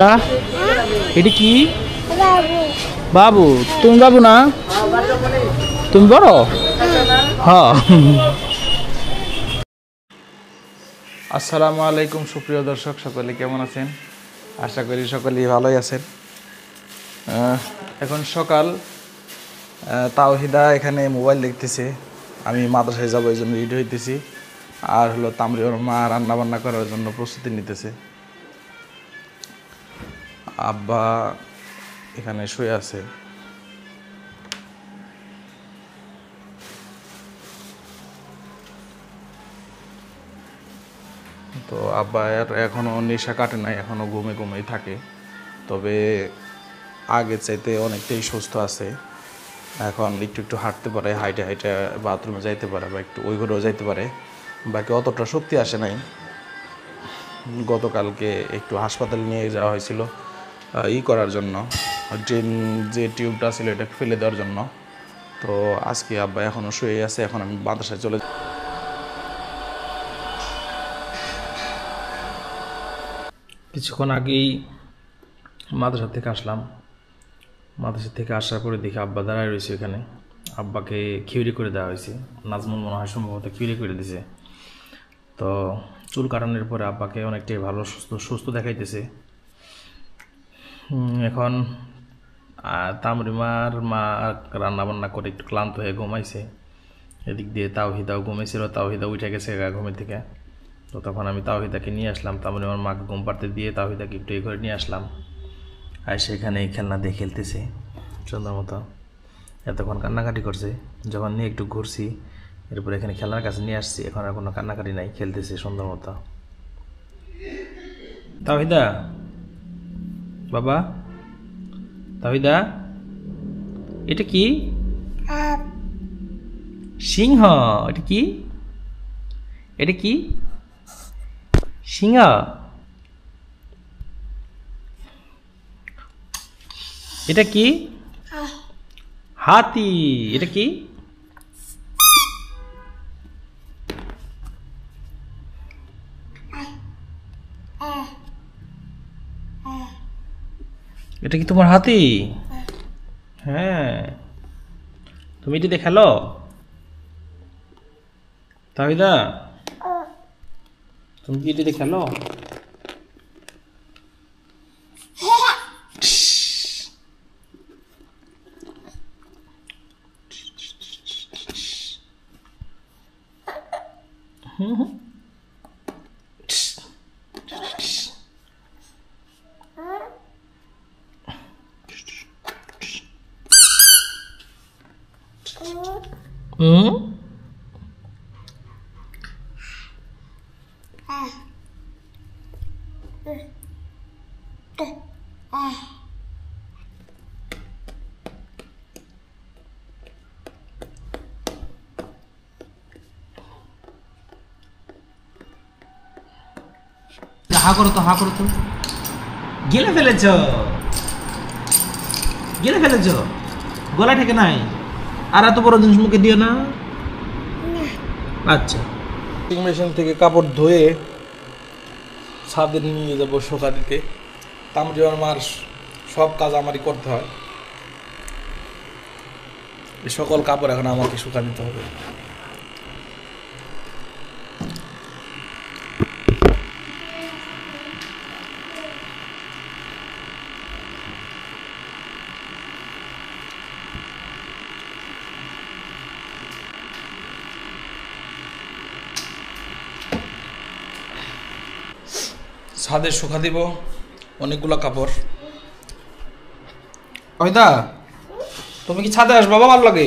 এটা কি বাবু বাবু? তুমি বাবু না? তুমি বড়? হ্যাঁ। আসসালামু আলাইকুম সুপ্রিয় দর্শক, সকলে কেমন আছেন? আশা করি সকলেই ভালোই আছেন। এখন সকাল, তাওহিদা এখানে মোবাইল দেখতেছে, আমি মাদ্রাসায় যাবো এই জন্য রেডি হইতেছি। আর হলো তামরি ওর মা রান্না বান্না করার জন্য প্রস্তুতি নিতেছে। আব্বা এখানে শুয়ে আছে। তো আব্বা এখনও নেশা কাটে নাই, এখনও ঘুমে ঘুমেই থাকে। তবে আগের চাইতে অনেকটাই সুস্থ আছে। এখন একটু একটু হাঁটতে পারে, হাইটে হাইটে বাথরুমে যাইতে পারে বা একটু ওই ঘরেও যাইতে পারে। বাকি অতটা শক্তি আসে নাই। গতকালকে একটু হাসপাতালে নিয়ে যাওয়া হয়েছিল করার জন্য, ড্রেন যে টিউবটা ছিল এটা ফেলে দেওয়ার জন্য। তো আজকে আব্বা এখনও শুয়ে আছে। এখন আমি বাতাসে চলে কিছুক্ষণ আগেই মাদ্রাসা থেকে আসলাম। মাদ্রাসা থেকে আসার পরে দেখি আব্বা দাঁড়ায় রয়েছে এখানে। আব্বাকে খিউরি করে দেওয়া হয়েছে, নাজমুল মনে হয় সম্ভবত খিউরি করে দিছে। তো চুল কাটানোর পরে আব্বাকে অনেকটাই ভালো সুস্থ সুস্থ দেখাইতেছে। এখন তামরিমার মা রান্না বান্না করে একটু ক্লান্ত হয়ে ঘুমাইছে। এদিক দিয়ে তাওহিদাও ঘুমাইছিল, তাওহিদা উঠে গেছে ঘুমের থেকে। তো তখন আমি তাওহিদাকে নিয়ে আসলাম, তামরিমার মাকে ঘুম পাড়তে দিয়ে তাওহিদাকে একটু এই ঘরে নিয়ে আসলাম। আর সেখানে এই খেলনা দিয়ে খেলতেছে সুন্দর মতো। এতক্ষণ কান্নাকাটি করছে, যখন নিয়ে একটু ঘুরছি এরপর এখানে খেলার কাছে নিয়ে আসছি, এখন আর কোনো কান্নাকাটি নাই, খেলতেছে সুন্দর মতো। তাওহিদা, বাবা তাওহিদা, এটা কি? সিংহ? এটা কি? এটা কি সিংহ? এটা কি? হাতি? এটা কি? এটা কি তোমার হাতি? হ্যাঁ, তুমি এটিতে খেলো তাহিদা? তুমি কি এটিতে খেলো? হা করো তো, হা করো তো। গেলে ফেলেছ, গেলে ফেলেছ, গলা থেকে নাই। আর এত বড় জিনিস মুখে দিও না। আচ্ছা, মেশিন থেকে কাপড় ধুয়ে ছাদে নিয়ে যাবো শুকা দিতে। তামরিমার মার সব কাজ আমারই করতে হয়। এই সকল কাপড় এখন আমাকে শুকা দিতে হবে। ছাদে শুকা দিব অনেকগুলো কাপড়। ওইদা, তুমি কি ছাদে আসবা? ভালো লাগে।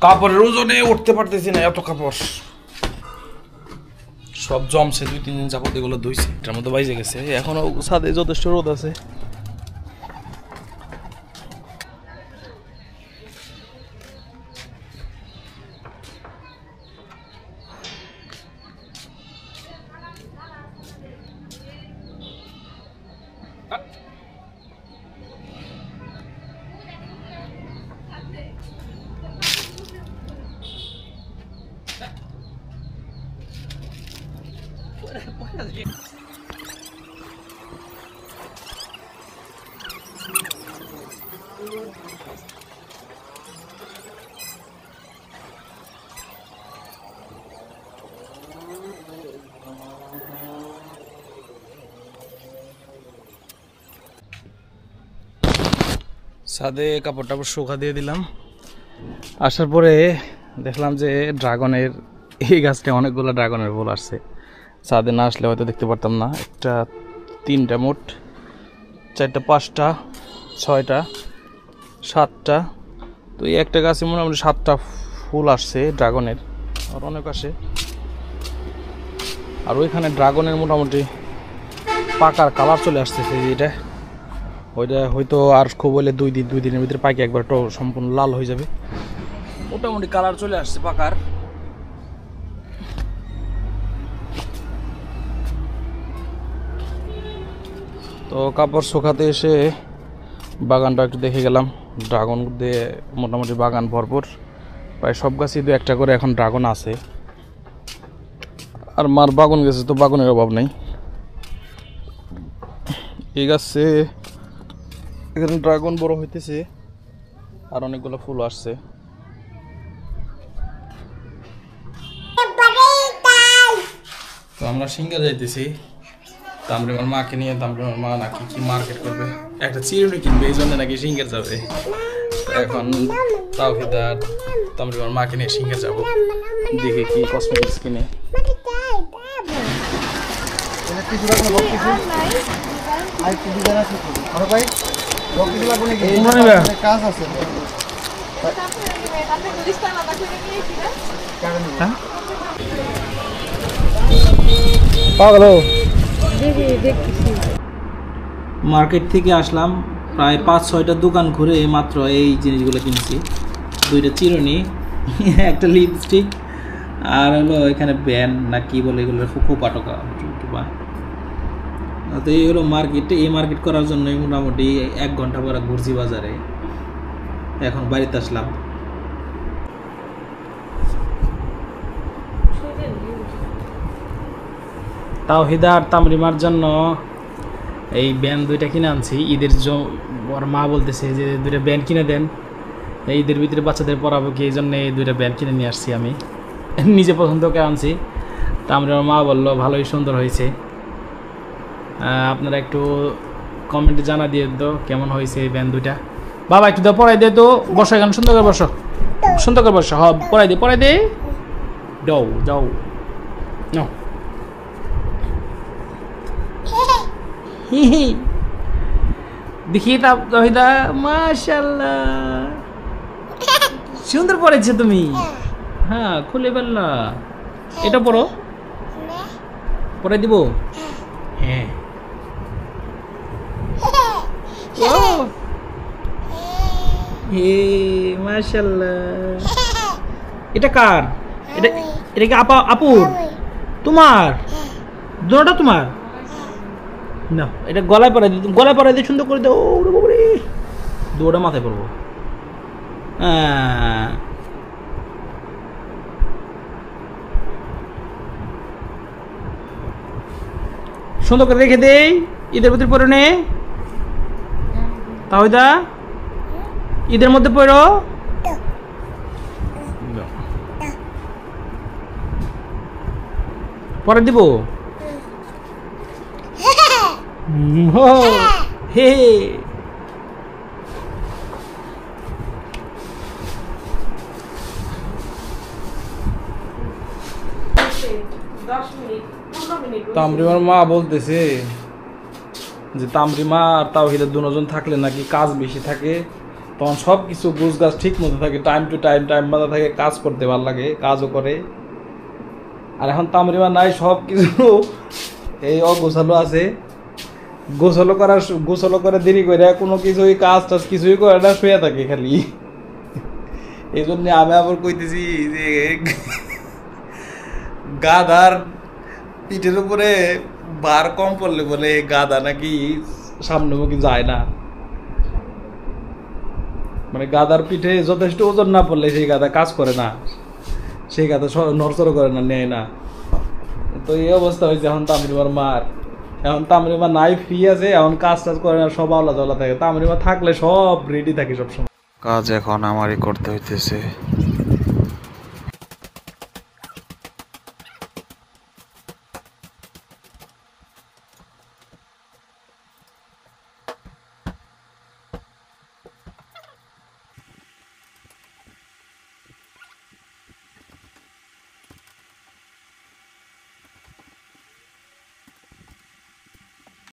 কাপড়ের ওজনে উঠতে পারতেছি না, এত কাপড় সব জমছে। 2-3 দিন যাবত এগুলো ধুইছে, এটার মধ্যে বাইজে গেছে। এখনো ছাদে যথেষ্ট রোদ আছে। ছাদে কাপড় টাপড় শুকা দিয়ে দিলাম। আসার পরে দেখলাম যে ড্রাগনের এই গাছটা অনেকগুলো ড্রাগনের ফুল আসছে। ছাদে না আসলে হয়তো দেখতে পারতাম না। একটা, তিনটা, মোট চারটা, পাঁচটা, ছয়টা, সাতটা। তো এই একটা গাছে মোটামুটি 7টা ফুল আসছে ড্রাগনের, আর অনেক আসে। আর ওইখানে ড্রাগনের মোটামুটি পাকার কালার চলে আসতেছে। যেটা ওইটা হয়তো আর খুব হলে 2 দিনের ভিতরে পাকে একবার সম্পূর্ণ লাল হয়ে যাবে। মোটামুটি কালার চলে আসছে পাকার। তো কাপড় শুকাতে এসে বাগানটা একটু দেখে গেলাম। ড্রাগন দিয়ে মোটামুটি বাগান ভরপুর, প্রায় সব গাছই 2-1টা করে এখন ড্রাগন আছে। আর মার বাগান গেছে, তো বাগানের অভাব নেই। এই গাছে এখানে ড্রাগন বড় হইতেছে, আর অনেকগুলো ফুল আসছে। তো আমরা সিঙ্গার যাইতেছি তামরিমার মাকে নিয়ে। তামরিমার মা নাকি কি মার্কেট করবে, একটা চিরুনি কিনবে, এই জন্য নাকি সিঙ্গার যাবে। এখন তাওহিদা তামরিমার মাকে নিয়ে সিঙ্গার যাবো, দেখে কি কসমেটিক্স কিনে। মার্কেট থেকে আসলাম, প্রায় 5-6টা দোকান ঘুরে মাত্র এই জিনিসগুলো কিনছি। 2টা চিরুনি, একটা লিপস্টিক, আর হলো এখানে ব্যান্ড না কি বলে এগুলো, খোপা টোকা। তো এই হলো মার্কেটে। এই মার্কেট করার জন্য মোটামুটি 1 ঘন্টা পরে ঘুরছি বাজারে। এখন বাড়িতে আসলাম। তাওহিদা আর তামরিমার জন্য এই ব্যান্ড 2টা কিনে আনছি। ঈদের ওর মা বলতেছে যে 2টা ব্যান্ড কিনে দেন, ঈদের ভিতরে বাচ্চাদের পড়াবো কি, এই জন্য এই 2টা ব্যান্ড কিনে নিয়ে আসছি। আমি নিজে পছন্দ করে আনছি। তামরিমার মা বললো ভালোই সুন্দর হয়েছে। আপনারা একটু কমেন্টে জানা দিয়ে তো কেমন হয়েছে এই ব্যান্ড 2টা। বাবা একটু দাও, পড়াই দে তো, বসো এখানে, সুন্দর করে বসো, সুন্দর করে বসো। হ্যাঁ পড়াই দে, যাও যাও নাও। দেখি তাওহিদা, মাশাআল্লাহ সুন্দর পড়েছে তুমি। হ্যাঁ খুলে ফেললা, এটা পড়ো, পড়াই দিব। হ্যাঁ মাশাআল্লাহ। এটা কার? এটা কি আপুর? তোমার? দুটোটা তোমার না? এটা গলায় পরাই দিই, গলায় পরাই দিয়ে সুন্দর করে দাও। ওরে বাবা রে, দুটোটা মাথায় পড়বো। সুন্দর করে রেখে দেই, ঈদের ভিতরে পরে নে। তাওহিদা ঈদের মধ্যে পড়ো। পরে দিব। হে তামরিমার মা বলতেছে যে তামরিমা আর তাওহিদা দুজন থাকলে নাকি কাজ বেশি থাকে, তখন সব কিছু গুছ গাছ ঠিক মতো থাকে, টাইম টু টাইম মতো থাকে, কাজ করতে ভালো লাগে, কাজও করে। আর এখন তামরিমা নাই, সব কিছু এই অগোছালো আছে। গোসল করে দেরি করে কোনো কিছুই কাজ টাজ কিছুই করে না, শুয়ে থাকে খালি। এই জন্য আমি আবার কইতেছি যে গাধার পিঠের উপরে বার কম পড়লে বলে গাধা নাকি সামনে মুখে যায় না। মানে গাধার পিঠে যথেষ্ট ওজন না পড়লে সেই গাধা কাজ করে না, সেই গাধা নড়চড় করে না, নেয় না। তো তো এই অবস্থা হয়েছে এখন তামরিমার মার। এখন তামরিমা নাই, ফ্রি আছে, এখন কাজ টাজ করে না, সব আলাদা আলাদা থাকে। তামরিমা থাকলে সব রেডি থাকি সবসময়। কাজ এখন আমারই করতে হইতেছে।